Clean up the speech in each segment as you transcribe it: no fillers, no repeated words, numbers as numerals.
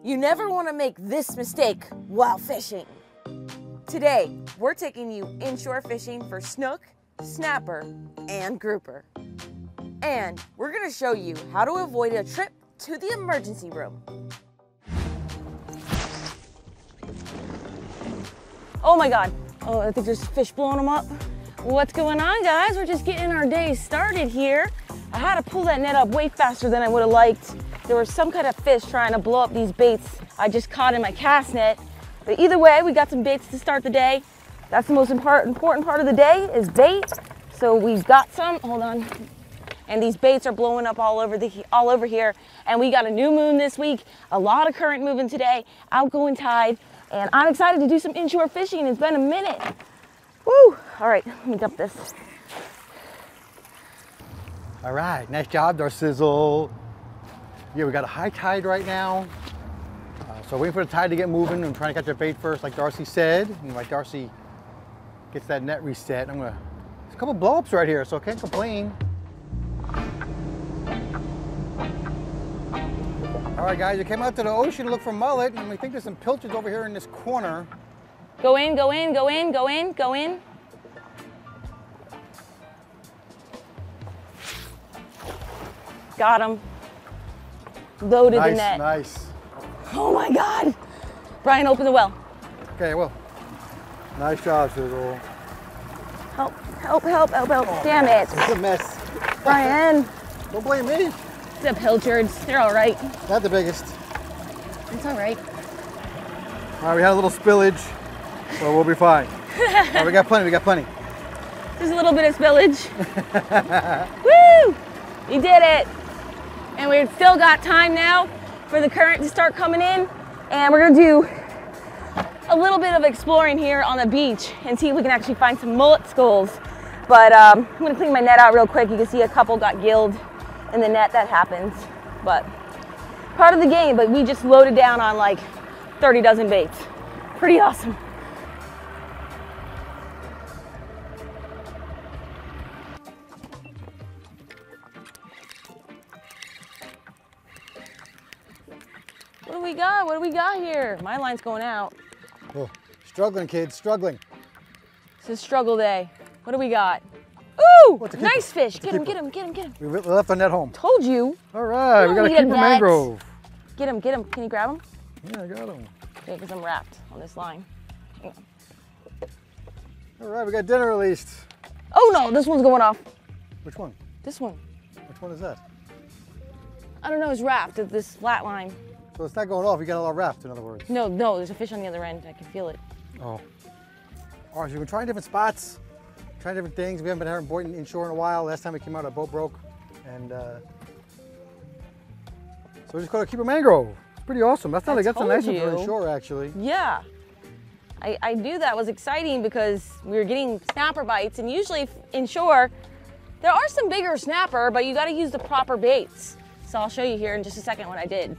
You never want to make this mistake while fishing. Today, we're taking you inshore fishing for snook, snapper, and grouper. And we're going to show you how to avoid a trip to the emergency room. Oh my God. Oh, I think there's fish blowing them up. What's going on, guys? We're just getting our day started here. I had to pull that net up way faster than I would have liked. There was some kind of fish trying to blow up these baits I just caught in my cast net. But either way, we got some baits to start the day. That's the most important part of the day is bait. So we've got some, hold on. And these baits are blowing up all over here. And we got a new moon this week, a lot of current moving today, outgoing tide. And I'm excited to do some inshore fishing. It's been a minute. Woo! All right, let me dump this. All right, nice job, Darcizzle. Yeah, we got a high tide right now. So waiting for the tide to get moving. I'm trying to catch a bait first, like Darcy said. And like Darcy gets that net reset, there's a couple blow-ups right here, so I can't complain. All right, guys, we came out to the ocean to look for mullet, and we think there's some pilchards over here in this corner. Go in, go in, go in, go in, go in. Got him. Loaded the net. Nice. Oh my God. Brian, open the well. Okay, well. Nice job, Sizzle. Help, help, help, help, help. Oh, damn it. It's a mess. Brian. Don't blame me. The pilchards, they're all right. Not the biggest. It's all right. All right, we had a little spillage, but we'll be fine. All right, we got plenty. There's a little bit of spillage. Woo! You did it. And we've still got time now for the current to start coming in. And we're gonna do a little bit of exploring here on the beach and see if we can actually find some mullet skulls. But I'm gonna clean my net out real quick. You can see a couple got gilled in the net. That happens, but part of the game. But we just loaded down on like 30 dozen baits. Pretty awesome. What do we got? What do we got here? My line's going out. Oh, struggling, kids, struggling. It's a struggle day. What do we got? Ooh, nice fish. Get him, get him, get him, get him. We left the net home. Told you. All right, we got a keeper mangrove. Get him, get him. Can you grab him? Yeah, I got him. Okay, because I'm wrapped on this line. All right, we got dinner released. Oh no, this one's going off. Which one? This one. Which one is that? I don't know, it's wrapped at this flat line. So it's not going off, you got it all wrapped, in other words. No, there's a fish on the other end. I can feel it. Oh. All right, so we've been trying different spots, trying different things. We haven't been having boating inshore in a while. Last time we came out, our boat broke. And so we just caught a keeper mangrove. It's pretty awesome. That's a nice one for inshore, actually. Yeah. I knew that was exciting because we were getting snapper bites, and usually inshore, there are some bigger snapper, but you got to use the proper baits. So I'll show you here in just a second what I did.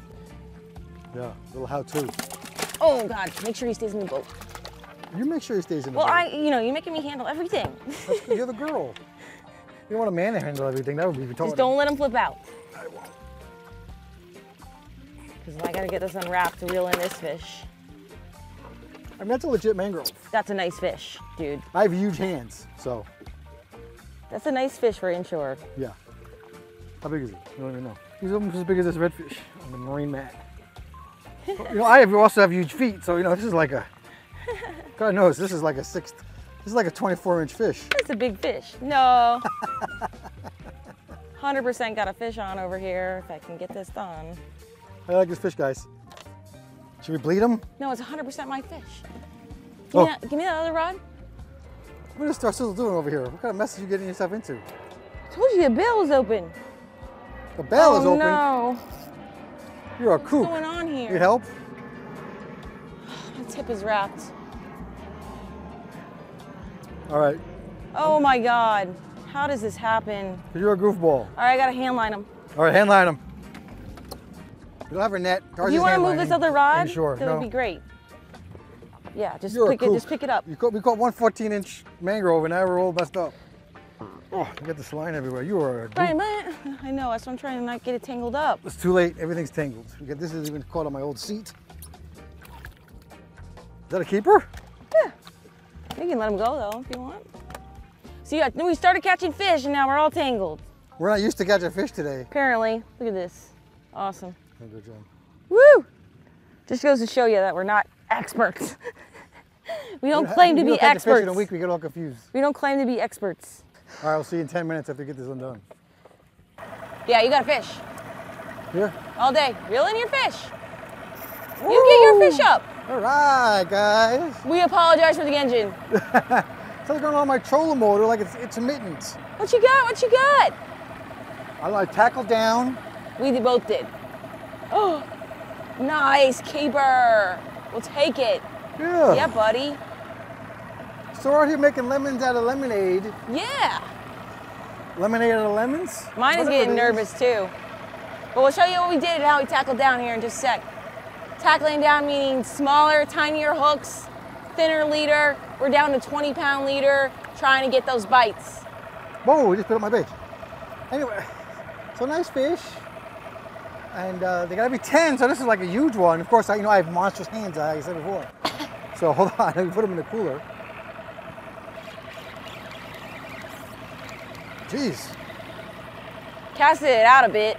Yeah, a little how-to. Oh God, make sure he stays in the boat. You make sure he stays in the boat. Well, you're making me handle everything. You're the girl. You don't want a man to handle everything. That would be retarded. Just don't let him flip out. I won't. Because I gotta get this unwrapped to reel in this fish. I mean, that's a legit mangrove. That's a nice fish, dude. I have huge hands, so. That's a nice fish for inshore. Yeah. How big is he? You don't even know. He's almost as big as this redfish on the marine mat. I also have huge feet, so this is like a, God knows, this is like a 24-inch fish. That's a big fish. No. 100% got a fish on over here, if I can get this done. I like this fish, guys. Should we bleed him? No, it's 100% my fish. Give me that other rod. What is Darcizzle doing over here? What kind of mess are you getting yourself into? I told you the bail was open. The bail is open? No. You're a kook. What's going on here? Need help? My tip is wrapped. All right. Oh my God. How does this happen? You're a goofball. All right, I gotta hand line him. All right, hand line him. You don't have a net. Do you want to move this other rod? Sure. That would be great. Yeah, just pick it up. We caught one 14-inch mangrove and now we're all messed up. Oh, you got this line everywhere. You are a goof. Right, man. I know, that's why I'm trying to not get it tangled up. It's too late. Everything's tangled. This is even caught on my old seat. Is that a keeper? Yeah. You can let them go though if you want. See, we started catching fish and now we're all tangled. We're not used to catching fish today. Apparently. Look at this. Awesome. Good job. Woo! Just goes to show you that we're not experts. We don't claim to be experts. Fish in a week, we get all confused. We don't claim to be experts. All right, we'll see you in 10 minutes after we get this undone. Yeah, you got a fish. Here? All day. Reel in your fish. Woo! You get your fish up. All right, guys. We apologize for the engine. Something's going on with my trolling motor, like it's intermittent. What you got? What you got? I tackled down. We both did. Oh, nice keeper. We'll take it. Yeah. Yeah, buddy. So we're out here making lemons out of lemonade. Yeah. Lemonade out of lemons? Mine is getting nervous too. But we'll show you what we did and how we tackled down here in just a sec. Tackling down meaning smaller, tinier hooks, thinner leader. We're down to 20-pound leader, trying to get those bites. Whoa, we just put up my bait. Anyway, so nice fish. And they gotta be 10, so this is like a huge one. Of course, I have monstrous hands, like I said before. So hold on, let me put them in the cooler. Jeez. Casted it out a bit.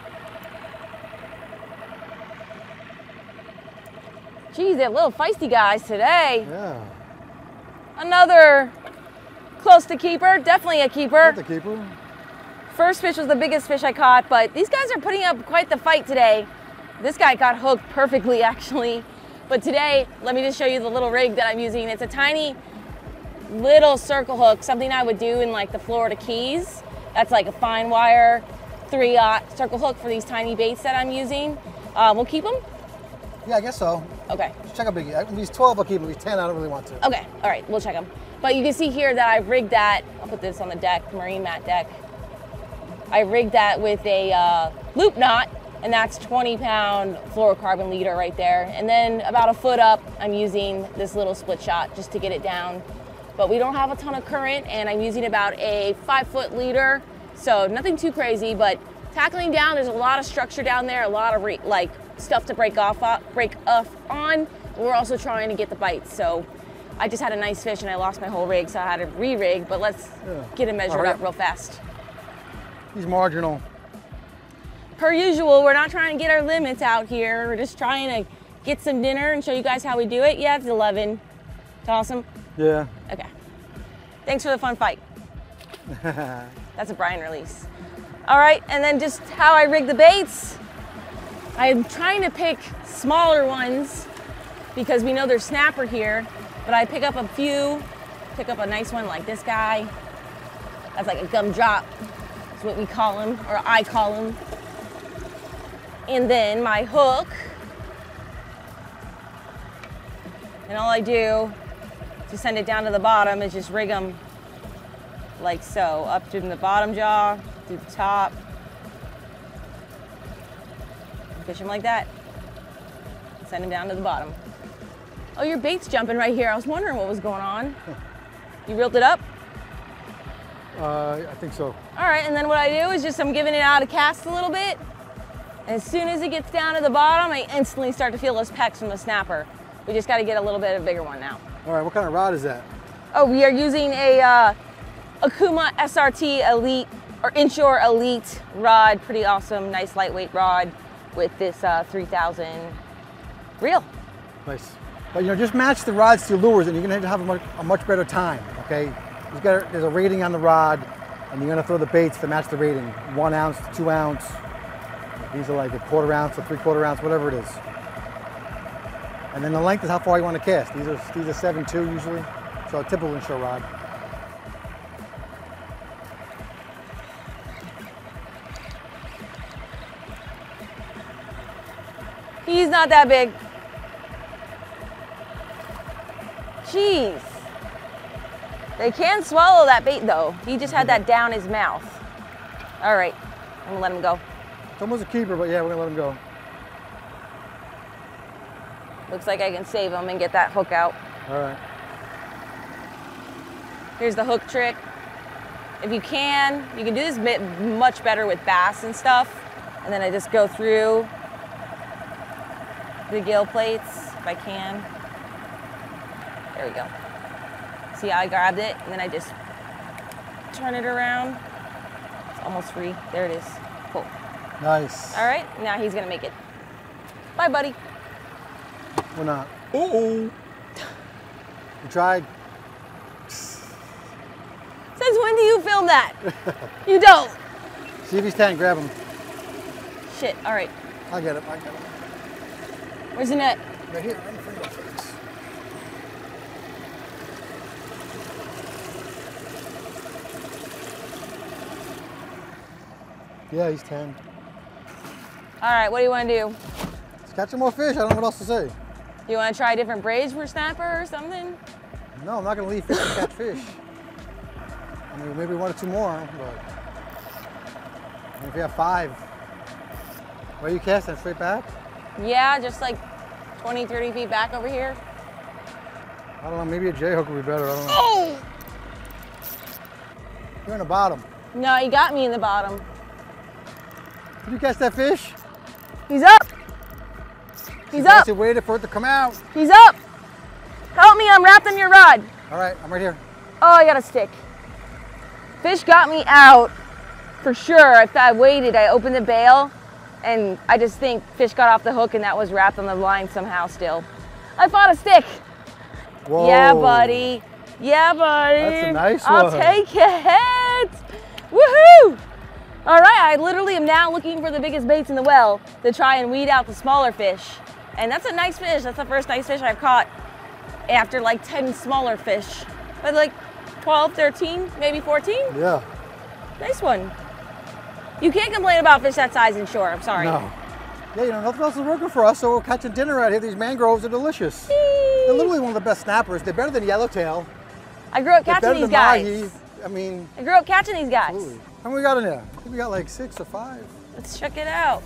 Geez, they're little feisty guys today. Yeah. Another close to keeper, definitely a keeper. Not the keeper. First fish was the biggest fish I caught, but these guys are putting up quite the fight today. This guy got hooked perfectly, actually. But today, let me just show you the little rig that I'm using. It's a tiny little circle hook, something I would do in like the Florida Keys. That's like a fine wire 3/0 circle hook for these tiny baits that I'm using. We'll keep them? Yeah, I guess so. Okay. Just check how big. These 12 I'll keep them. These 10 I don't really want to. Okay, all right, we'll check them. But you can see here that I've rigged that. I'll put this on the deck, marine mat deck. I rigged that with a loop knot, and that's 20-pound fluorocarbon leader right there. And then about a foot up, I'm using this little split shot just to get it down. But we don't have a ton of current, and I'm using about a 5-foot leader, so nothing too crazy. But tackling down, there's a lot of structure down there, a lot of stuff to break off on. We're also trying to get the bites. So I just had a nice fish, and I lost my whole rig, so I had to re-rig. But let's get it measured up real fast. He's marginal. Per usual, we're not trying to get our limits out here. We're just trying to get some dinner and show you guys how we do it. Yeah, it's 11. It's awesome. Yeah. Okay. Thanks for the fun fight. That's a brine release. All right, and then just how I rig the baits. I'm trying to pick smaller ones because we know there's snapper here, but I pick up a few, pick up a nice one like this guy. That's like a gumdrop. That's what we call him, or I call him. And then my hook. And all I do to send it down to the bottom is just rig them like so, up through the bottom jaw, through the top. Fish them like that. Send them down to the bottom. Oh, your bait's jumping right here. I was wondering what was going on. You reeled it up? I think so. All right, and then what I do is just I'm giving it out a cast a little bit. And as soon as it gets down to the bottom, I instantly start to feel those pecks from the snapper. We just got to get a little bit of a bigger one now. All right, what kind of rod is that? Oh, we are using a Okuma SRT Elite, or Inshore Elite rod. Pretty awesome, nice lightweight rod with this 3000 reel. Nice. But just match the rods to your lures and you're gonna have a much better time, okay? There's a rating on the rod and you're gonna throw the baits to match the rating. 1 ounce to 2 ounce. These are like a 1/4 ounce to 3/4 ounce, whatever it is. And then the length is how far you want to cast. These are 7.2 usually, so a typical inshore rod. He's not that big. Jeez. They can swallow that bait though. He just had that down his mouth. All right, I'm gonna let him go. It's almost a keeper, but yeah, we're gonna let him go. Looks like I can save him and get that hook out. All right. Here's the hook trick. If you can do this much better with bass and stuff. And then I just go through the gill plates if I can. There we go. See how I grabbed it? And then I just turn it around. It's almost free. There it is. Cool. Nice. All right, now he's gonna make it. Bye, buddy. We're not. Uh-oh. You tried. Since when do you film that? You don't. See if he's 10, grab him. Shit, all right. I get him. Where's the net? Right here, right in front of your face. Yeah, he's 10. All right, what do you want to do? Let's catch some more fish. I don't know what else to say. You want to try different braids for snapper or something? No, I'm not going to leave fish to catch fish. I mean, maybe 1 or 2 more, but if you have 5, where are you casting? Straight back? Yeah, just like 20, 30 feet back over here. I don't know, maybe a J-hook would be better, I don't know. Oh! You're in the bottom. No, you got me in the bottom. Did you catch that fish? He's up. He's up. You waited for it to come out. He's up. Help me, I'm wrapped in your rod. All right, I'm right here. Oh, I got a stick. Fish got me out for sure. If I waited, I opened the bail, and I just think fish got off the hook and that was wrapped on the line somehow still. I fought a stick. Whoa. Yeah, buddy. Yeah, buddy. That's a nice one. I'll take it. Woohoo! All right, I literally am now looking for the biggest baits in the well to try and weed out the smaller fish. And that's a nice fish. That's the first nice fish I've caught after like 10 smaller fish. But like 12, 13, maybe 14? Yeah. Nice one. You can't complain about fish that size inshore, I'm sorry. No. Yeah, you know, nothing else is working for us, so we're catching dinner out here. These mangroves are delicious. They're literally one of the best snappers. They're better than yellowtail. I grew up catching these guys. Mahi. I mean, I grew up catching these guys. absolutely. How many we got in there? I think we got like 6 or 5. Let's check it out.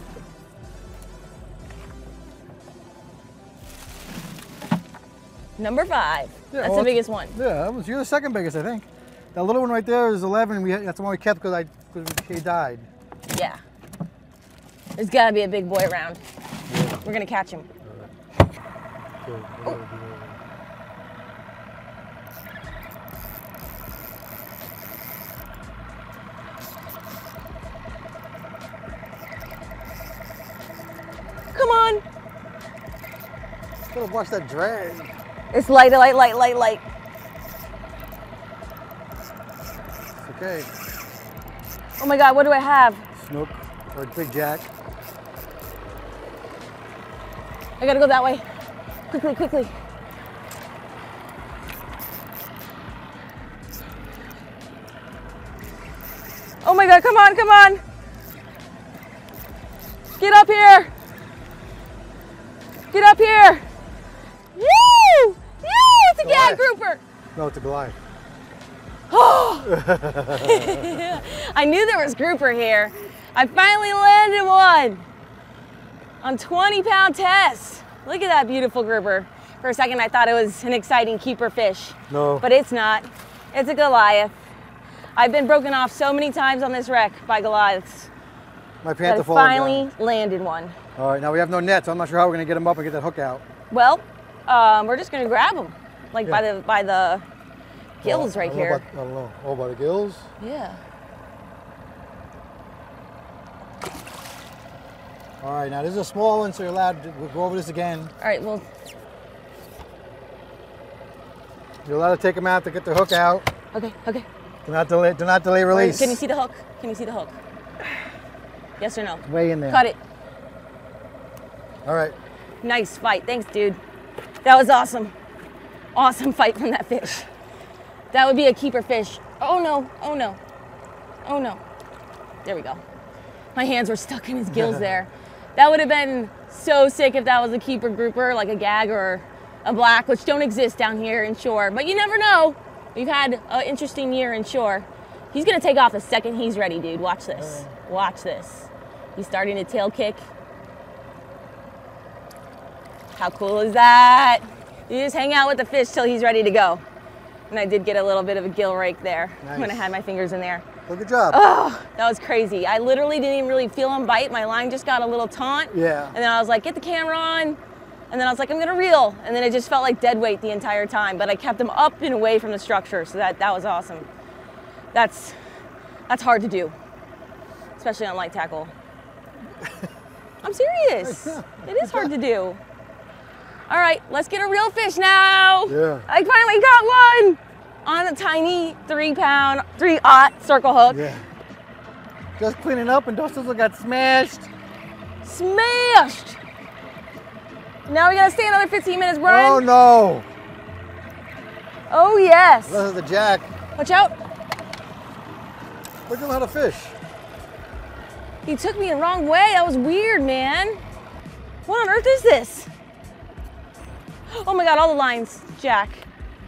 Number 5. Yeah, That's the biggest one. Yeah, you're the second biggest, I think. That little one right there is 11. That's the one we kept because he died. Yeah. There's gotta be a big boy around. Yeah. We're gonna catch him. Oh. Come on. Gotta watch that drag. It's light, light, light, light, light. Okay. Oh my God, what do I have? Snook or big jack. I gotta go that way. Quickly, quickly. Oh my God, come on, come on. Get up here. Get up here. Woo! Woo! It's a gag grouper. No, it's a Goliath. Oh! I knew there was grouper here. I finally landed one on 20-pound test. Look at that beautiful grouper. For a second, I thought it was an exciting keeper fish. No. But it's not. It's a Goliath. I've been broken off so many times on this wreck by Goliaths. My panther I finally landed one. All right, now we have no net, so I'm not sure how we're gonna get them up and get that hook out. Well, we're just gonna grab them, like by the gills right here. I don't know. Oh, by the gills? Yeah. All right, now this is a small one, so you're allowed to, we'll go over this again. All right, well. You're allowed to take them out to get the hook out. Okay, okay. Do not delay release. Right, can you see the hook? Can you see the hook? Yes or no? Way in there. Cut it. All right. Nice fight. Thanks, dude. That was awesome. Awesome fight from that fish. That would be a keeper fish. Oh no, oh no, oh no. There we go. My hands were stuck in his gills there. That would have been so sick if that was a keeper grouper, like a gag or a black, which don't exist down here inshore. But you never know. We've had an interesting year inshore. He's gonna take off the second he's ready, dude. Watch this. Watch this. He's starting to tail kick. How cool is that? You just hang out with the fish till he's ready to go. And I did get a little bit of a gill rake there Nice. when I had my fingers in there. Well, good job. Oh, that was crazy. I literally didn't even really feel him bite. My line just got a little taut. Yeah. And then I was like, get the camera on. And then I was like, I'm gonna reel. And then it just felt like dead weight the entire time. But I kept him up and away from the structure. So that was awesome. That's hard to do, especially on light tackle. I'm serious. It is hard to do. All right, let's get a real fish now. Yeah. I finally got one on a tiny 3-pound, 3/0 circle hook. Yeah. Just cleaning up and Darcizzle got smashed. Smashed. Now we gotta stay another 15 minutes, Brian. Oh no. Oh yes. This is the jack. Watch out. Where'd you learn how to fish? He took me the wrong way. That was weird, man. What on earth is this? Oh my God, all the lines. Jack.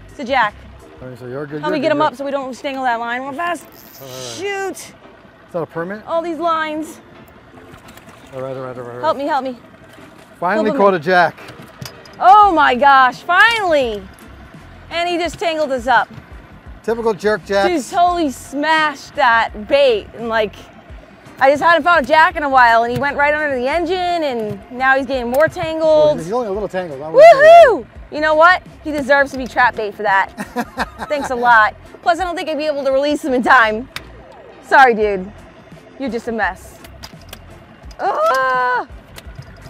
It's a jack. All right, so you're good. Help me get him up so we don't stangle that line real fast. Right. Shoot. Is that a permit? All these lines. All right. Help me, help me. Finally caught a jack. Oh my gosh, finally. And he just tangled us up. Typical jerk jacks. Dude totally smashed that bait. And like, I just hadn't found a jack in a while and he went right under the engine and now he's getting more tangled. Well, he's only a little tangled. Woohoo! You know what? He deserves to be trap bait for that. Thanks a lot. Plus, I don't think I'd be able to release him in time. Sorry, dude. You're just a mess. Ah!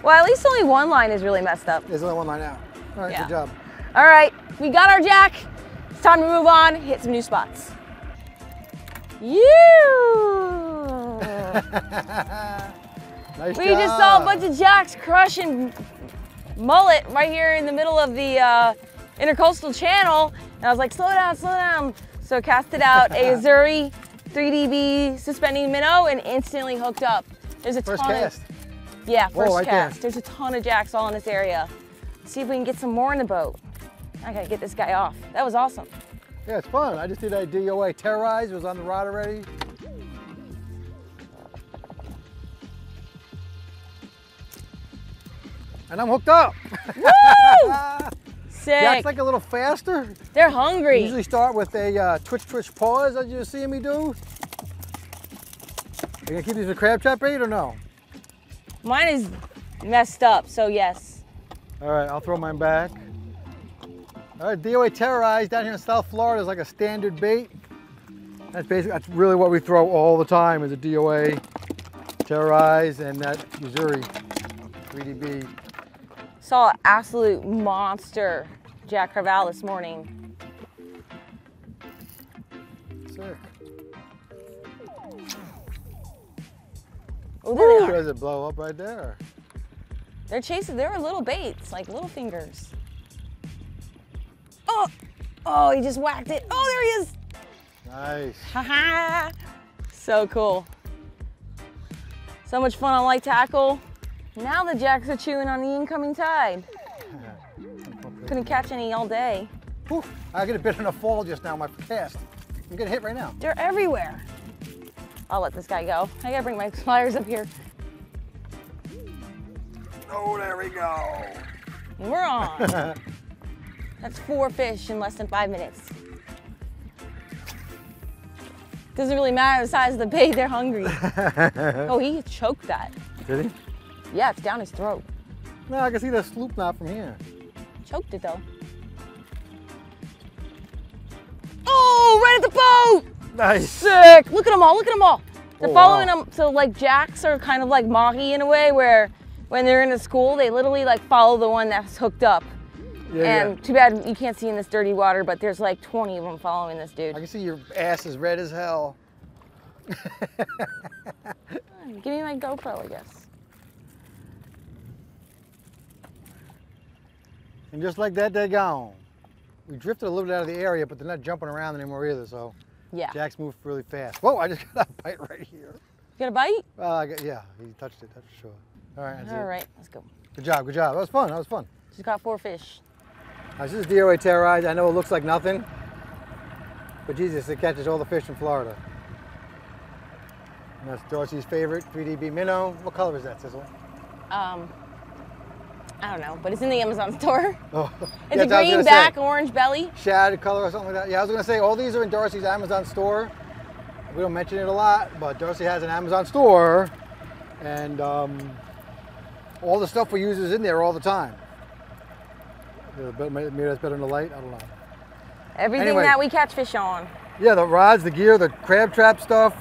Well, at least only one line is really messed up. There's only one line out. All right, Yeah. good job. All right, we got our jack. It's time to move on, hit some new spots. Nice We job. just saw a bunch of jacks crushing mullet right here in the middle of the intercoastal channel. And I was like, slow down, slow down. So casted out a Azuri 3DB suspending minnow and instantly hooked up. There's a First ton cast. of, yeah, Whoa, first right cast. there. There's a ton of jacks all in this area. See if we can get some more in the boat. I gotta get this guy off. That was awesome. Yeah, it's fun. I just did that DOA Terrorize. It was on the rod already. And I'm hooked up. Woo! Sick. Jack's like a little faster. They're hungry. I usually start with a twitch pause, as you're seeing me do. Are you gonna keep these with crab trap bait or no? Mine is messed up, so yes. All right, I'll throw mine back. All right, DOA Terrorize down here in South Florida is like a standard bait. That's really what we throw all the time is a DOA Terrorize and that Azuri 3DB. Saw an absolute monster Jack Crevalle this morning. Sick. Oh, there they are. Does it blow up right there? They're chasing, they were little baits, like little fingers. Oh, oh, he just whacked it. Oh, there he is. Nice. Haha. So cool. So much fun on light tackle. Now the jacks are chewing on the incoming tide. Couldn't catch any all day. Whew, I get a bit in a fall just now, my cast. I'm getting hit right now. They're everywhere. I'll let this guy go. I gotta bring my pliers up here. Oh, there we go. And we're on. That's 4 fish in less than 5 minutes. Doesn't really matter the size of the bait, they're hungry. Oh, he choked that. Did he? Yeah, it's down his throat. No, I can see the sloop knot from here. Choked it though. Oh, right at the boat! Nice. Sick! Look at them all, look at them all. They're Oh, following wow. them, so like jacks are kind of like mahi in a way where when they're in a school, they literally like follow the one that's hooked up. Yeah, And too bad you can't see in this dirty water, but there's like 20 of them following this dude. I can see your ass is red as hell. Give me my GoPro, I guess. And just like that, they're gone. We drifted a little bit out of the area, but they're not jumping around anymore either, so Yeah. jacks move really fast. Whoa, I just got a bite right here. You got a bite? Yeah, he touched it, that's for sure. All right, that's All it. right, let's go. Good job, good job. That was fun, that was fun. Just got 4 fish. This is DOA Terrorize. I know it looks like nothing, but Jesus, it catches all the fish in Florida. And that's Darcy's favorite 3DB minnow. What color is that, Sizzle? I don't know, but it's in the Amazon store. Oh. It's Yeah, a green back, orange belly. Shad color or something like that. Yeah, I was gonna say all these are in Darcy's Amazon store. We don't mention it a lot, but Darcy has an Amazon store, and all the stuff we use is in there all the time. Maybe that's better in the light. I don't know. Everything Anyway. that we catch fish on. Yeah, the rods, the gear, the crab trap stuff,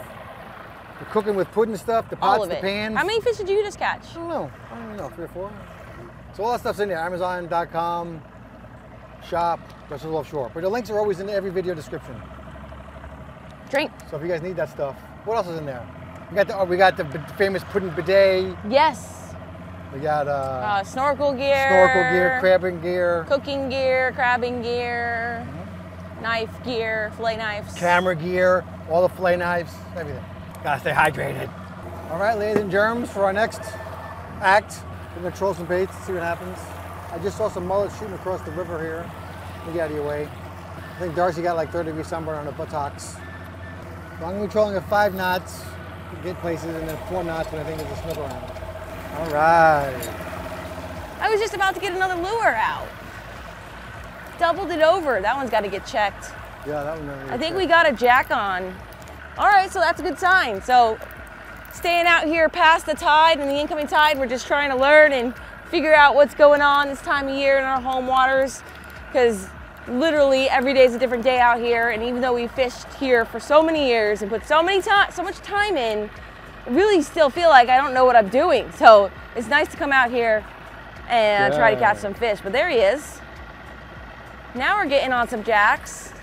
the cooking with pudding stuff, the pots, All of the it. pans. How many fish did you just catch? I don't know. 3 or 4. So all that stuff's in there. Amazon.com, shop, Darcizzle Offshore. But the links are always in every video description. Drink. So if you guys need that stuff, what else is in there? We got the famous pudding bidet. Yes. We got snorkel gear. crabbing gear, Cooking gear, crabbing gear, knife gear, fillet knives. camera gear, all the fillet knives, everything. Gotta stay hydrated. All right, ladies and germs, for our next act, we're gonna troll some baits, see what happens. I just saw some mullets shooting across the river here. Let me get out of your way. I think Darcy got like 30-degree sunburn on her buttocks. So I'm gonna be trolling at 5 knots to get places, and then 4 knots when I think there's a snook around. All right. I was just about to get another lure out. Doubled it over. That one's got to get checked. Yeah, that one. I think we got a jack on. All right, so that's a good sign. So staying out here past the tide and the incoming tide, we're just trying to learn and figure out what's going on this time of year in our home waters, because literally every day is a different day out here. And even though we fished here for so many years and put so much time in, I really still feel like I don't know what I'm doing. So it's nice to come out here and try to catch some fish. But there he is. Now we're getting on some jacks.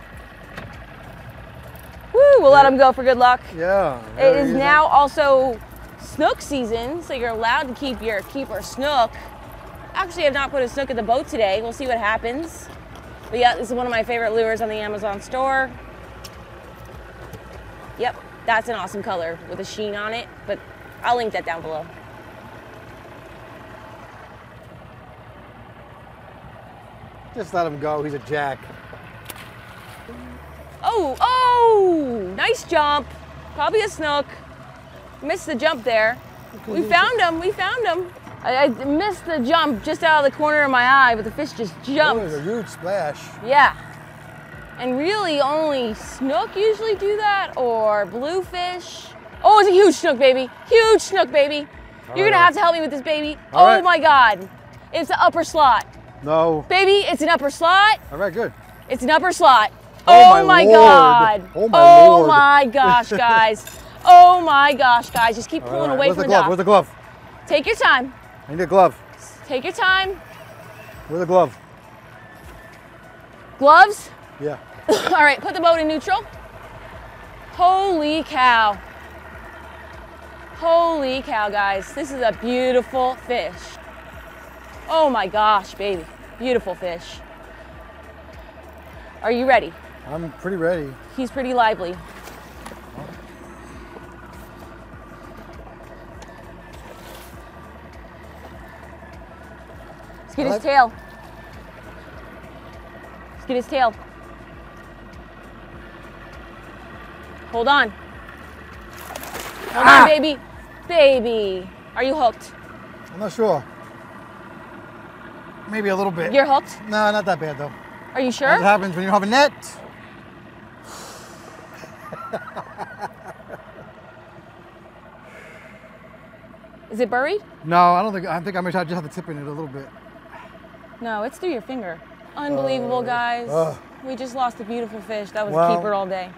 Woo, we'll let him go for good luck. Yeah. It is now also snook season, so you're allowed to keep your snook. Actually, I've not put a snook in the boat today. We'll see what happens. But yeah, this is one of my favorite lures on the Amazon store. Yep. That's an awesome color with a sheen on it, but I'll link that down below. Just let him go. He's a jack. Oh, nice jump. Probably a snook. Missed the jump there. We found him. I missed the jump just out of the corner of my eye, but the fish just jumped. It was a huge splash. Yeah. And really only snook usually do that, or bluefish. Oh, it's a huge snook, baby. Huge snook, baby. You're gonna have to help me with this, baby. Oh my God. It's the upper slot. No. Baby, it's an upper slot. All right, good. It's an upper slot. Oh my Lord. God. Oh my Lord. My gosh, guys. Oh my gosh, guys. Just keep pulling away from the dock. Where's the glove? Take your time. I need a glove. Take your time. Where's the glove? Gloves? Yeah. All right, put the boat in neutral. Holy cow. Holy cow, guys. This is a beautiful fish. Oh my gosh, baby. Beautiful fish. Are you ready? I'm pretty ready. He's pretty lively. Let's get his tail. Let's get his tail. Hold on. Hold on, baby. Baby. Are you hooked? I'm not sure. Maybe a little bit. You're hooked? No, not that bad though. Are you sure? What happens when you have a net? Is it buried? No, I don't think. I think I might just have to tip in it a little bit. No, it's through your finger. Unbelievable, guys. We just lost a beautiful fish. That was a keeper all day.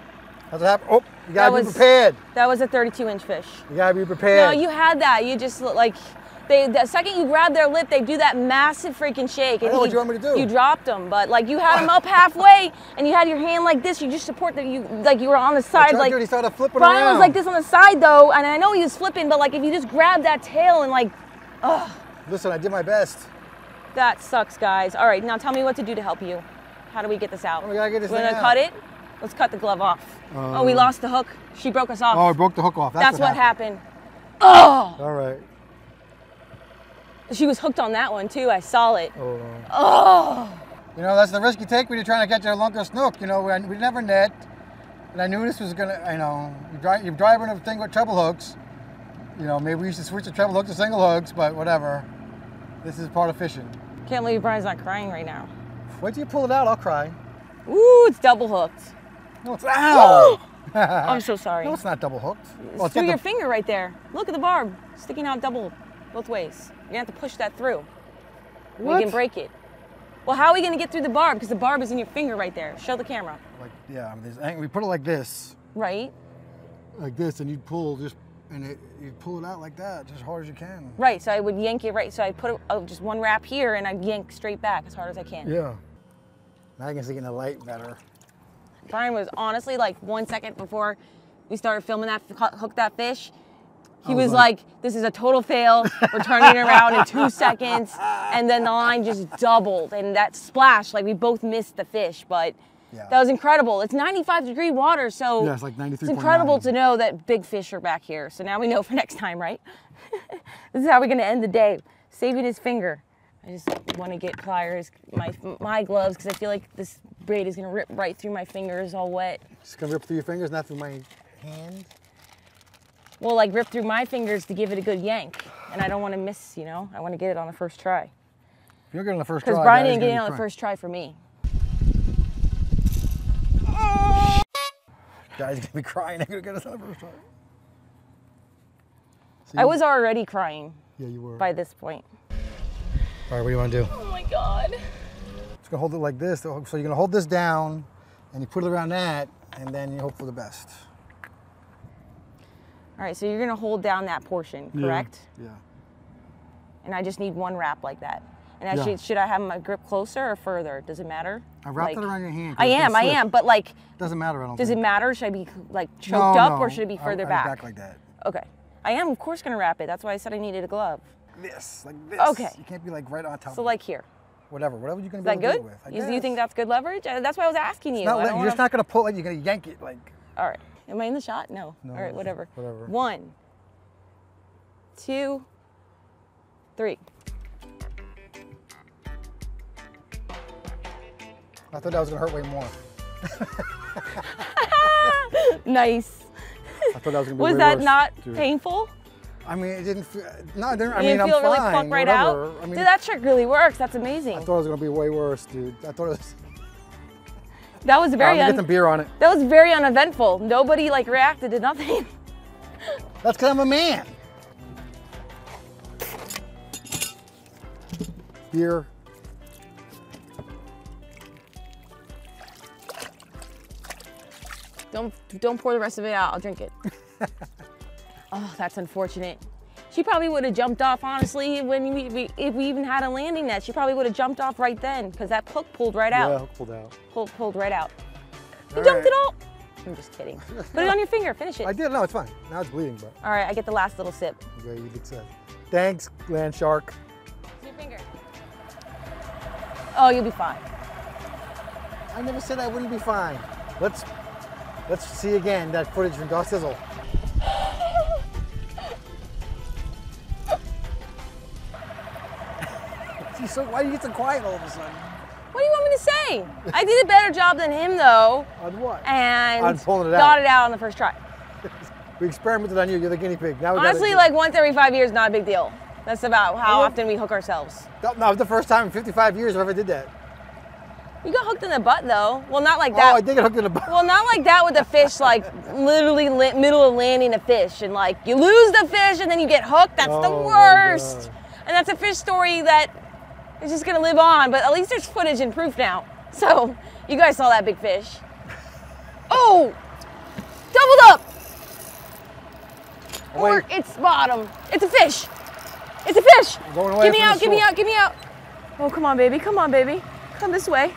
How's it happen? Oh, you gotta be prepared. That was a 32-inch fish. You gotta be prepared. No, you had that. You just like, the second you grab their lip, they do that massive freaking shake. I know what you want me to do. You dropped them, but like you had them up halfway, and you had your hand like this. You just support that you were on the side. Like he started flipping Brian around. was like this on the side though, and I know he was flipping, but like if you just grab that tail and like, Listen, I did my best. That sucks, guys. All right, now tell me what to do to help you. How do we get this out? We gotta get this We're thing gonna out. cut it. Let's cut the glove off. Oh, we lost the hook. She broke us off. Oh, I broke the hook off. That's what happened. Oh! All right. She was hooked on that one too. I saw it. Oh. Oh! You know, that's the risk you take when you're trying to catch a lunker snook. You know, we never net, and I knew this was gonna. You know, you're driving a thing with treble hooks. You know, maybe we should switch the treble hook to single hooks, but whatever. This is part of fishing. Can't believe Brian's not crying right now. Wait till you pull it out, I'll cry. Ooh, it's double hooked. No, it's ow! I'm so sorry. No, it's not double hooked. It's through your finger right there. Look at the barb sticking out double both ways. You're gonna have to push that through. What? We can break it. Well, how are we gonna get through the barb? Because the barb is in your finger right there. Show the camera. Like, yeah, we put it like this. Right. Like this, and you pull just, and you pull it out like that, just as hard as you can. Right, so I would yank it right. So I put just one wrap here and I'd yank straight back as hard as I can. Yeah. Now I can see in the light better. Brian was honestly like 1 second before we started filming that, hooked that fish. He was like, this is a total fail. We're turning it around in 2 seconds. And then the line just doubled and that splash, like we both missed the fish, but yeah. That was incredible. It's 95-degree water, so yeah, it's like 93.9. It's incredible to know that big fish are back here. So now we know for next time, right? This is how we're gonna end the day, saving his finger. I just want to get pliers, my gloves, because I feel like this braid is gonna rip right through my fingers, all wet. It's gonna rip through your fingers, not through my hand? Well, like rip through my fingers to give it a good yank, and I don't want to miss, you know? I want to get it on the first try. If you're getting the first try, because Brian didn't get it on the first try for me. Guys gonna be crying. I'm gonna get us on the first try. See? I was already crying. Yeah, you were. By this point. All right, what do you want to do? Oh my God. Just gonna hold it like this. So you're gonna hold this down, and you put it around that, and then you hope for the best. All right, so you're gonna hold down that portion, correct? Yeah. And I just need one wrap like that. And actually, should I have my grip closer or further? Does it matter? I wrapped it around your hand. I am, but like. Doesn't matter, I don't think. Does it matter? Should I be like choked up or should it be further back? Back like that. Okay. I am, of course, gonna wrap it. That's why I said I needed a glove. This, like this. Okay. You can't be like right on top. So like here. Whatever you're gonna be able to do it with. Is that good? Do you think that's good leverage? That's why I was asking you. You're just not gonna pull it. You're gonna yank it like. All right. Am I in the shot? No. All right. Whatever. 1, 2, 3. I thought that was gonna hurt way more. Nice. I thought that was gonna be Was way that worse, not dude. painful? I mean, it didn't feel. No, I didn't. I mean, I'm feel it really fine. pluck right whatever. out? I mean, dude, that trick really works. That's amazing. I thought it was gonna be way worse, dude. I thought it was. That was very. Get some beer on it. That was very uneventful. Nobody like reacted to nothing. That's because I'm a man. Beer. Don't pour the rest of it out. I'll drink it. Oh, that's unfortunate. She probably would have jumped off, honestly, when if we even had a landing net. She probably would have jumped off right then because that hook pulled right out. Yeah, hook pulled out. Pulled right out. You jumped it all. I'm just kidding. Put it on your finger. Finish it. I did. No, it's fine. Now it's bleeding, but. All right, I get the last little sip. Okay, you did say. Thanks, land shark. Your finger. Oh, you'll be fine. I never said I wouldn't be fine. Let's see again that footage from Darcizzle. So why do you get so quiet all of a sudden? What do you want me to say? I did a better job than him though. On what? And on pulling it out. Got it out on the first try. We experimented on you. You're the guinea pig. Now we honestly, like once every 5 years, not a big deal. That's about how often we hook ourselves. No, it was the first time in 55 years I ever did that. You got hooked in the butt though. Well, not like that. Oh, I did get hooked in the butt. Well, not like that with the fish, like literally middle of landing a fish and like you lose the fish and then you get hooked. That's the worst. And that's a fish story that is just gonna live on, but at least there's footage and proof now. So you guys saw that big fish. Oh, doubled up. Or it's bottom. It's a fish. It's a fish. Going away Give me out, give me out, give me out. Oh, come on, baby, come on, baby. Come this way.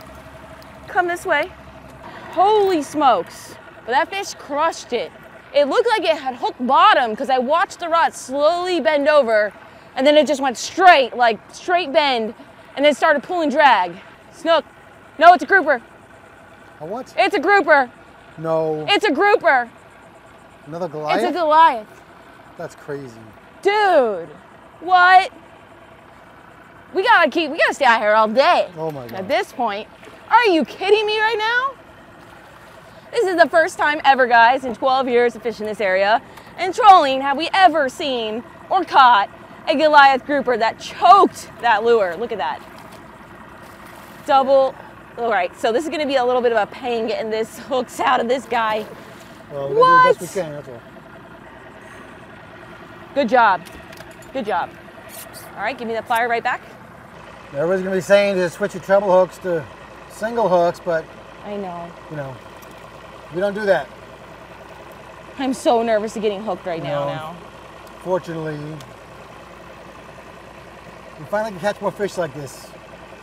Come this way. Holy smokes. But that fish crushed it. It looked like it had hooked bottom because I watched the rod slowly bend over and then it just went straight, like straight bend, and then started pulling drag. Snook. No, it's a grouper. A what? It's a grouper. No. It's a grouper. Another Goliath? It's a Goliath. That's crazy. Dude, what? We gotta stay out here all day. Oh my God. At this point. Are you kidding me right now? This is the first time ever, guys, in 12 years of fishing this area and trolling have we ever seen or caught a Goliath grouper that choked that lure. Look at that. Double. All right, so this is gonna be a little bit of a pain getting this hooks out of this guy. Well, we're gonna do the best we can, that's all. Good job. Good job. All right, give me that plier right back. Everybody's gonna be saying to switch your treble hooks to single hooks, but I know. you know, we don't do that. I'm so nervous of getting hooked right now. Fortunately, we finally can catch more fish like this.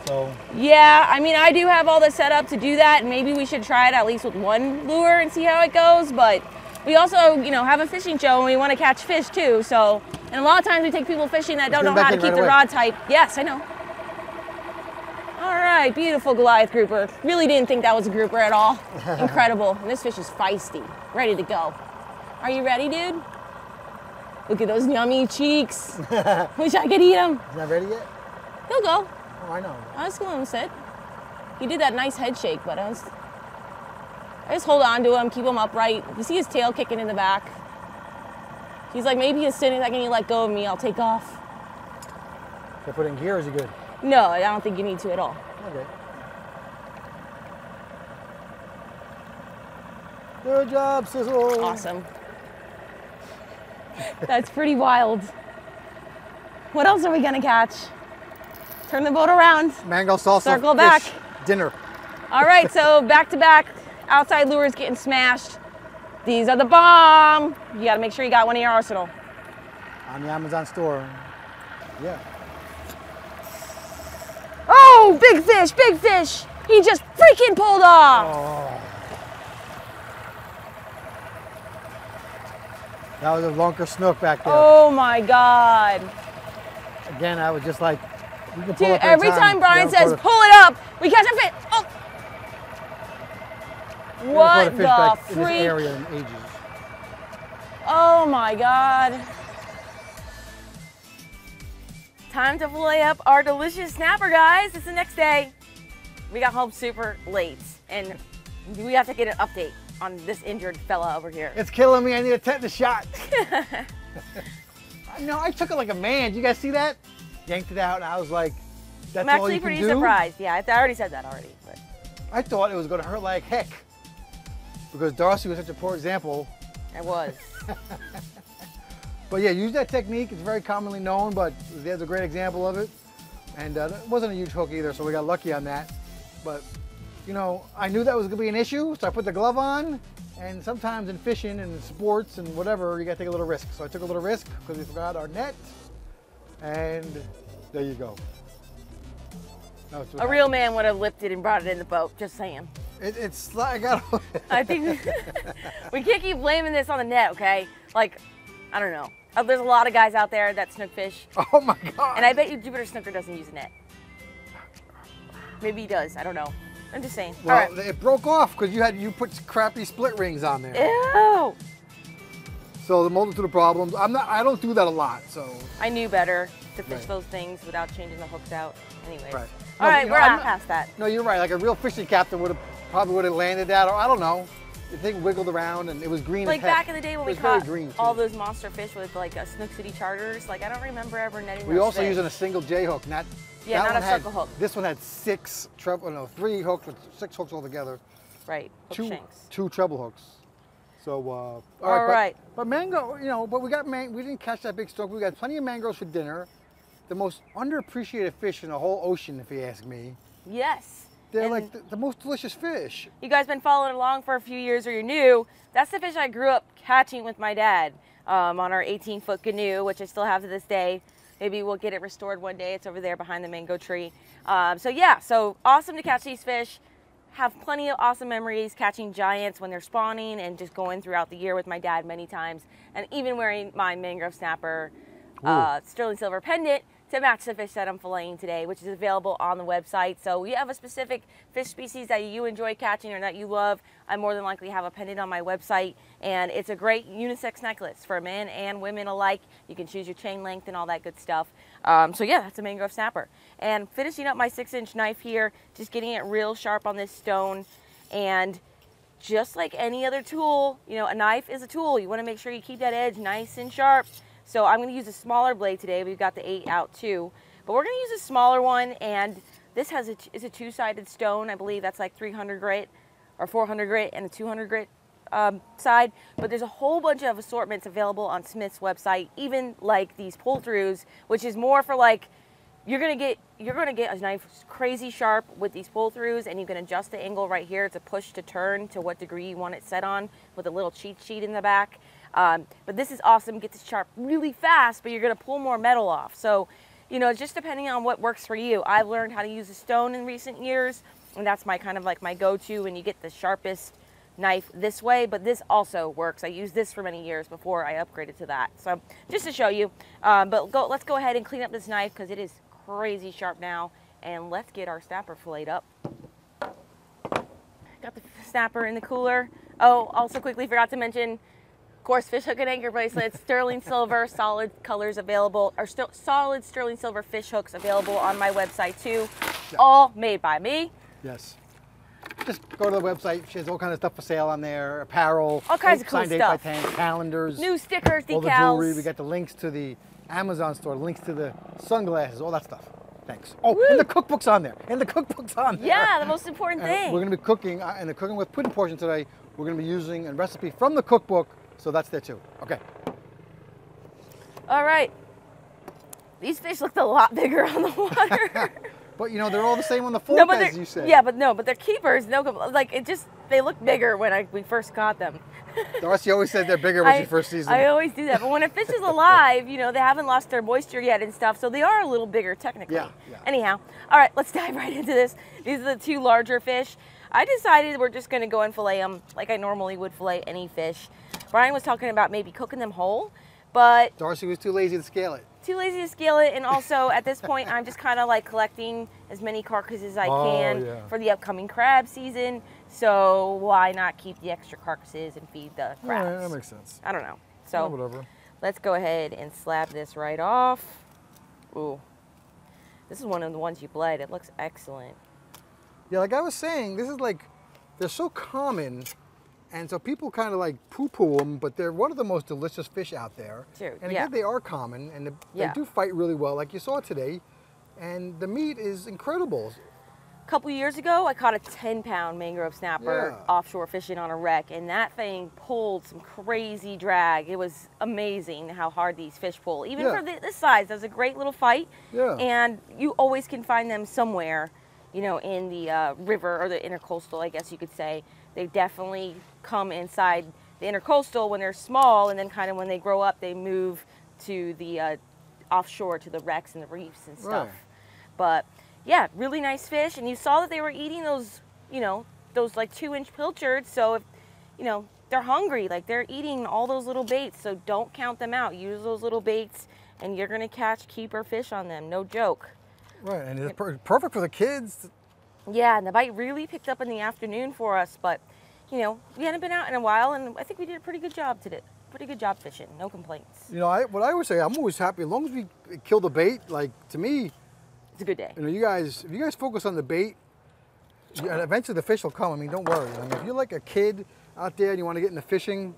So yeah, I mean, I do have all the setup to do that, and maybe we should try it at least with one lure and see how it goes. But we also, you know, have a fishing show and we want to catch fish too. So, and a lot of times we take people fishing that don't know how to keep the rod tight. Yes, I know. All right, beautiful Goliath grouper. Really didn't think that was a grouper at all. Incredible. And this fish is feisty, ready to go. Are you ready, dude? Look at those yummy cheeks. Wish I could eat them. He's not ready yet? He'll go. Oh, I know. I was going to sit. He did that nice head shake, but I just hold on to him, keep him upright. You see his tail kicking in the back. He's like, maybe he's sitting like, and you let go of me, I'll take off. Should I put it in gear or is he good? No, I don't think you need to at all. Okay. Good job, Sizzle. Awesome. That's pretty wild. What else are we gonna catch? Turn the boat around. Mango salsa. Circle back. Dinner. All right, so back to back, outside lures getting smashed. These are the bomb. You gotta make sure you got one in your arsenal. On the Amazon store. Yeah. Oh, big fish, big fish. He just freaking pulled off. Oh. That was a lunker snook back there. Oh my God. Again, I was just like, you can pull dude, up every time Brian says, pull it up, we catch a fish. Oh. What the freak? In this area in ages. Oh my God. Time to fillet up our delicious snapper, guys. It's the next day. We got home super late, and we have to get an update on this injured fella over here. It's killing me. I need a tetanus shot. No, I took it like a man. Did you guys see that? Yanked it out, and I was like, that's all you can do? I'm actually pretty surprised. Yeah, I already said that already. But I thought it was going to hurt like heck because Darcy was such a poor example. It was. But yeah, use that technique. It's very commonly known, but there's a great example of it. And it wasn't a huge hook either, so we got lucky on that. But, you know, I knew that was going to be an issue, so I put the glove on. And sometimes in fishing and sports and whatever, you got to take a little risk. So I took a little risk because we forgot our net. And there you go. A real man would have lifted and brought it in the boat, just saying. It's like, I think we can't keep blaming this on the net, okay? Like, I don't know. There's a lot of guys out there that snook fish. Oh my God. And I bet you Jupiter Snooker doesn't use a net. Maybe he does, I don't know. I'm just saying. Well, all right. It broke off because you put crappy split rings on there. Ew. So the multitude of problems. I don't do that a lot, so. I knew better to fish those things without changing the hooks out. Anyways. Right. All right, we're not past that. No, you're right. Like a real fishing captain probably would have landed that, or I don't know. The thing wiggled around and it was green. Like back in the day when we caught all those monster fish with like a Snook City charters, like I don't remember ever netting We also using a single J hook, not not a circle hook. This one had 3 hooks with 6 hooks altogether. Right. Hook shanks. 2 treble hooks. So all right. But mango, you know, but we didn't catch that big snook. We got plenty of mangroves for dinner. The most underappreciated fish in the whole ocean, if you ask me. Yes. They're like the most delicious fish. You guys been following along for a few years or you're new, that's the fish I grew up catching with my dad on our 18-foot canoe, which I still have to this day. Maybe we'll get it restored one day. It's over there behind the mango tree. So yeah, so awesome to catch these fish. Have plenty of awesome memories catching giants when they're spawning and just going throughout the year with my dad many times. And even wearing my mangrove snapper sterling silver pendant to match the fish that I'm filleting today, which is available on the website. So you have a specific fish species that you enjoy catching or that you love, I more than likely have a pendant on my website. And it's a great unisex necklace for men and women alike. You can choose your chain length and all that good stuff. So yeah, that's a mangrove snapper. And finishing up my 6-inch knife here, just getting it real sharp on this stone. And just like any other tool, you know, a knife is a tool. You want to make sure you keep that edge nice and sharp. So I'm gonna use a smaller blade today. We've got the 8 out too, but we're gonna use a smaller one, and this is a two-sided stone. I believe that's like 300 grit or 400 grit and a 200 grit side, but there's a whole bunch of assortments available on Smith's website, even like these pull-throughs, which is more for like, you're gonna get a knife crazy sharp with these pull-throughs, and you can adjust the angle right here. It's a push to turn to what degree you want it set on with a little cheat sheet in the back. But this is awesome, gets it sharp really fast, but you're gonna pull more metal off. So, you know, just depending on what works for you. I've learned how to use a stone in recent years, and that's my kind of like my go-to when you get the sharpest knife this way, but this also works. I used this for many years before I upgraded to that. So just to show you, let's go ahead and clean up this knife because it is crazy sharp now, and let's get our snapper filleted up. Got the snapper in the cooler. Oh, also quickly forgot to mention, of course, fish hook and anchor bracelets, sterling silver, solid colors available, or solid sterling silver fish hooks available on my website too. Yeah. All made by me. Yes. Just go to the website. She has all kinds of stuff for sale on there. Apparel, all kinds of cool stuff. 8x10, calendars, new stickers, decals. All the jewelry. We got the links to the Amazon store, links to the sunglasses, all that stuff. Thanks. Oh, woo! And the cookbook's on there. And the cookbook's on there. Yeah, the most important thing. We're going to be cooking in the Cooking with Puddin portion today. We're going to be using a recipe from the cookbook, so that's there too. Okay. All right. These fish looked a lot bigger on the water. But you know, they're all the same on the fork, as you said. Yeah, but they're keepers. No, like they look bigger when we first caught them. Darcy always said they're bigger when she first sees them. I always do that. But when a fish is alive, you know, they haven't lost their moisture yet and stuff, so they are a little bigger technically. Yeah. Anyhow, all right, let's dive right into this. These are the two larger fish. I decided we're just going to go and fillet them like I normally would fillet any fish. Brian was talking about maybe cooking them whole, but Darcy was too lazy to scale it. Too lazy to scale it, and also at this point I'm just kind of like collecting as many carcasses as I can for the upcoming crab season. So why not keep the extra carcasses and feed the crabs? Yeah, that makes sense. I don't know. So whatever. Let's go ahead and slab this right off. Ooh, this is one of the ones you bled. It looks excellent. Yeah, like I was saying, this is like, they're so common. And so people kind of like poo-poo them, but they're one of the most delicious fish out there. True. And again, they are common, and they do fight really well, like you saw today. And the meat is incredible. A couple years ago, I caught a 10-pound mangrove snapper offshore fishing on a wreck, and that thing pulled some crazy drag. It was amazing how hard these fish pull. Even for this size, that's a great little fight. Yeah. And you always can find them somewhere, you know, in the river or the intercoastal, I guess you could say. They definitely come inside the intercoastal when they're small, and then kind of when they grow up, they move to the offshore to the wrecks and the reefs and stuff. Right. But yeah, really nice fish. And you saw that they were eating those, you know, those like 2-inch pilchards. So if, you know, they're hungry, like they're eating all those little baits. So don't count them out. Use those little baits, and you're gonna catch keeper fish on them. No joke. Right, and it's perfect for the kids. Yeah, and the bite really picked up in the afternoon for us, but you know, we hadn't been out in a while, and I think we did a pretty good job today. Pretty good job fishing, no complaints. You know, what I always say, I'm always happy as long as we kill the bait. Like to me, it's a good day. You know, if you guys focus on the bait, and eventually the fish will come. I mean, don't worry. I mean, if you're like a kid out there and you want to get into fishing,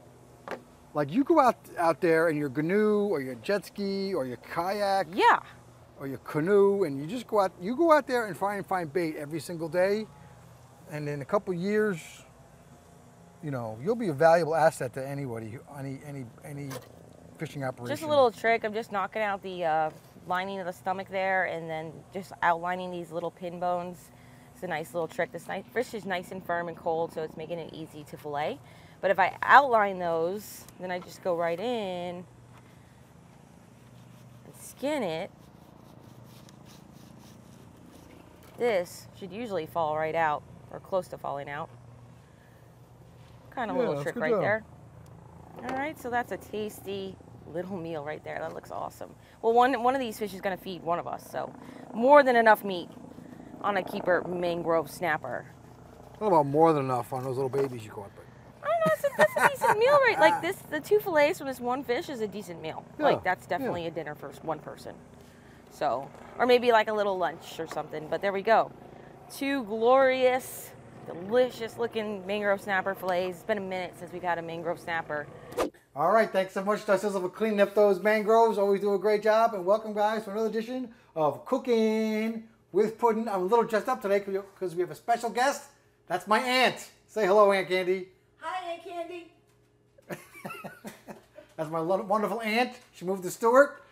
like you go out there in your canoe or your jet ski or your kayak. Yeah. Or your canoe, and you go out there and find bait every single day, and in a couple years, you know, you'll be a valuable asset to anybody, any fishing operation. Just a little trick. I'm just knocking out the lining of the stomach there, and then just outlining these little pin bones. It's a nice little trick. This fish is nice and firm and cold, so it's making it easy to fillet. But if I outline those, then I just go right in and skin it. This should usually fall right out, or close to falling out. Kind of a little trick right there. All right, so that's a tasty little meal right there. That looks awesome. Well, one of these fish is going to feed one of us, so more than enough meat on a keeper mangrove snapper. What about more than enough on those little babies you caught? But I don't know, that's a decent meal, right? Like the 2 fillets from this one fish is a decent meal. Yeah, like that's definitely a dinner for one person. So, or maybe like a little lunch or something, but there we go. 2 glorious, delicious looking mangrove snapper fillets. It's been a minute since we've had a mangrove snapper. All right, thanks so much, Darcizzle, for cleaning up those mangroves. Always do a great job. And welcome, guys, to another edition of Cooking with Puddin. I'm a little dressed up today because we have a special guest. That's my aunt. Say hello, Aunt Candy. Hi, Aunt Candy. That's my wonderful aunt. She moved to Stewart.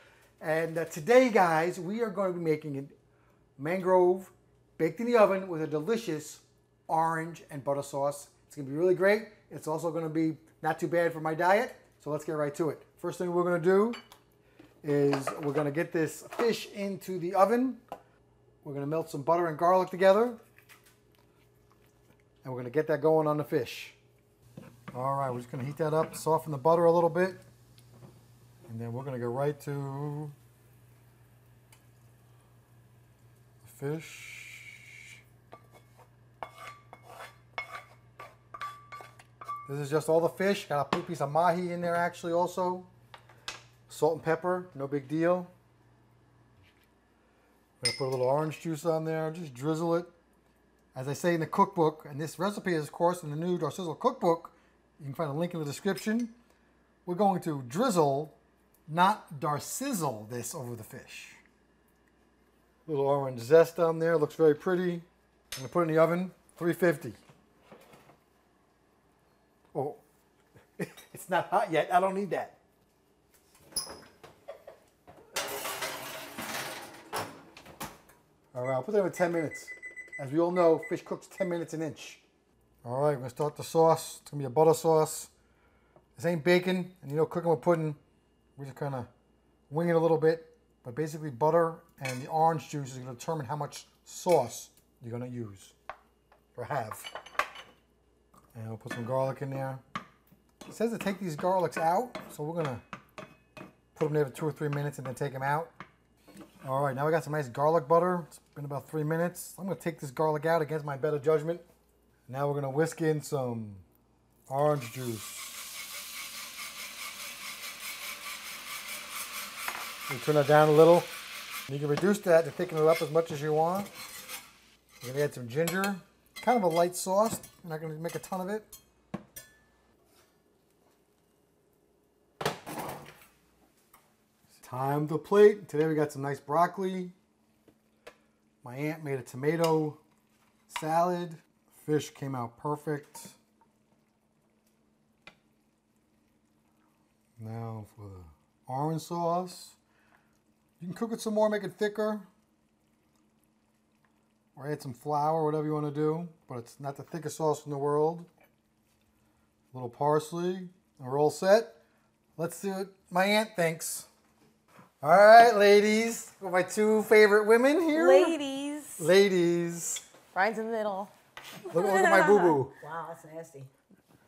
And today, guys, we are going to be making a mangrove baked in the oven with a delicious orange and butter sauce. It's going to be really great. It's also going to be not too bad for my diet. So let's get right to it. First thing we're going to do is we're going to get this fish into the oven. We're going to melt some butter and garlic together. And we're going to get that going on the fish. All right, we're just going to heat that up, soften the butter a little bit. And then we're going to go right to the fish. This is just all the fish. Got a big piece of mahi in there actually also. Salt and pepper, no big deal. I'm going to put a little orange juice on there, just drizzle it. As I say in the cookbook, and this recipe is of course in the new Darcizzle cookbook, you can find a link in the description. We're going to drizzle, not Darcizzle this over the fish. A little orange zest on there, looks very pretty. I'm going to put it in the oven, 350. Oh, it's not hot yet. I don't need that. All right, I'll put that in 10 minutes. As we all know, fish cooks 10 minutes an inch. All right, we're going to start the sauce. It's going to be a butter sauce. This ain't bacon, and you know, cooking with pudding, we're just kind of winging it a little bit. But basically, butter and the orange juice is going to determine how much sauce you're going to use or have. And we'll put some garlic in there. It says to take these garlics out, so we're gonna put them there for 2 or 3 minutes and then take them out. All right, now we got some nice garlic butter. It's been about 3 minutes. I'm gonna take this garlic out against my better judgment. Now we're gonna whisk in some orange juice. You turn that down a little. You can reduce that to thicken it up as much as you want. We're gonna add some ginger. Kind of a light sauce. I'm not going to make a ton of it. It's time to plate. Today we got some nice broccoli. My aunt made a tomato salad. Fish came out perfect. Now for the orange sauce. You can cook it some more, make it thicker. Or add some flour, whatever you want to do, but it's not the thickest sauce in the world. A little parsley, and we're all set. Let's see what my aunt thinks. All right, ladies, got my 2 favorite women here. Ladies. Ladies. Brian's in the middle. Look at my boo-boo. Wow, that's nasty.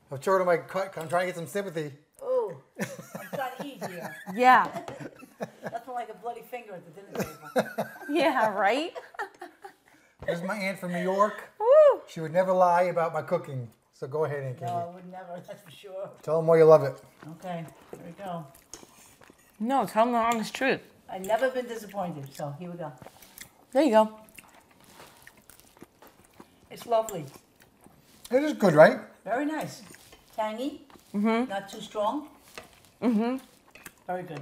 I'm short of my cut. I'm trying to get some sympathy. Oh, I'm trying to eat here. Yeah. Nothing like a bloody finger at the dinner table. Yeah, right? This is my aunt from New York. Woo! She would never lie about my cooking. So go ahead, Aunt Candy. No, I would never, that's for sure. Tell them why you love it. Okay, here we go. No, tell them the honest truth. I've never been disappointed, so here we go. There you go. It's lovely. It is good, right? Very nice. Tangy. Not too strong. Very good.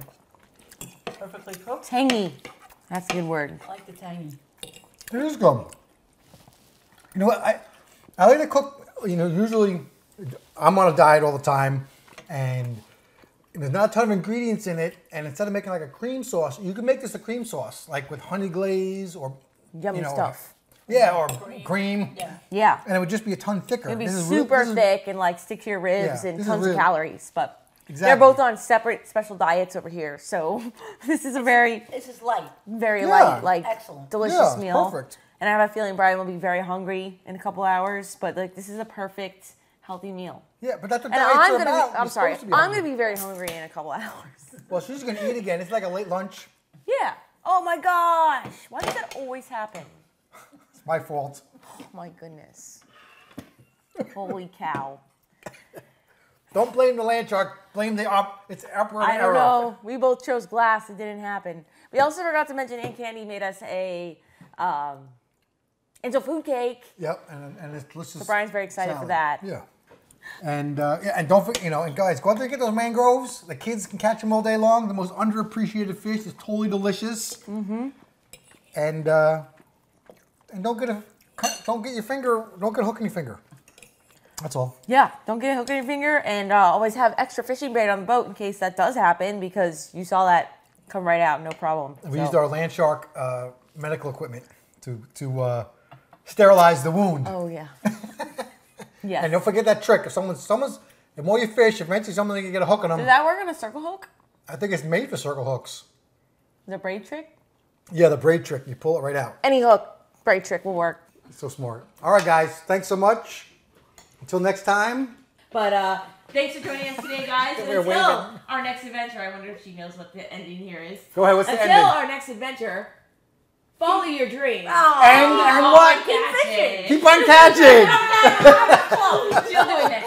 Perfectly cooked. Tangy. That's a good word. I like the tangy. It is good. You know what? I like to cook, you know, usually I'm on a diet all the time and there's not a ton of ingredients in it, and instead of making like a cream sauce, you can make this a cream sauce, like with honey glaze or Yummy stuff. Or cream. Yeah. Yeah. And it would just be a ton thicker. It'd be This is super this thick and like stick to your ribs Yeah, and this is tons really- of calories, but Exactly. they're both on separate special diets over here. So this is a very, This is light. very Yeah. light, like Excellent. delicious Yeah, meal. perfect. And I have a feeling Brian will be very hungry in a couple hours, but like this is a perfect, healthy meal. Yeah, but that's what And diets I'm are gonna about. be, I'm You're sorry, supposed to be I'm hungry. gonna be very hungry in a couple hours. Well, she's gonna eat again. It's like a late lunch. Yeah. Oh my gosh. Why does that always happen? It's my fault. Oh my goodness. Holy cow. Don't blame the land shark. Blame the it's upward I error. don't know. We both chose glass. It didn't happen. We also forgot to mention Aunt Candy made us a angel food cake. Yep, and it's delicious. So Brian's very excited for salad. that. Yeah. Yeah, and don't forget, and guys, go out there and get those mangroves. The kids can catch them all day long. The most underappreciated fish. It's totally delicious. Mm-hmm. And don't get a hook in your finger. That's all. Yeah, don't get a hook in your finger, and always have extra fishing bait on the boat in case that does happen, because you saw that come right out, no problem. We used our land shark medical equipment to sterilize the wound. Oh yeah. Yeah. And don't forget that trick. If the more you fish, eventually someone can get a hook on them. Does that work on a circle hook? I think it's made for circle hooks. The braid trick? Yeah, the braid trick. You pull it right out. Any hook, braid trick will work. So smart. All right, guys. Thanks so much. Until next time. But thanks for joining us today, guys. We're Until waving. our next adventure. I wonder if she knows what the ending here is. Go ahead. What's the ending? Until our next adventure, follow your dreams. And what? Keep fishing. Keep on catching. She'll do it next.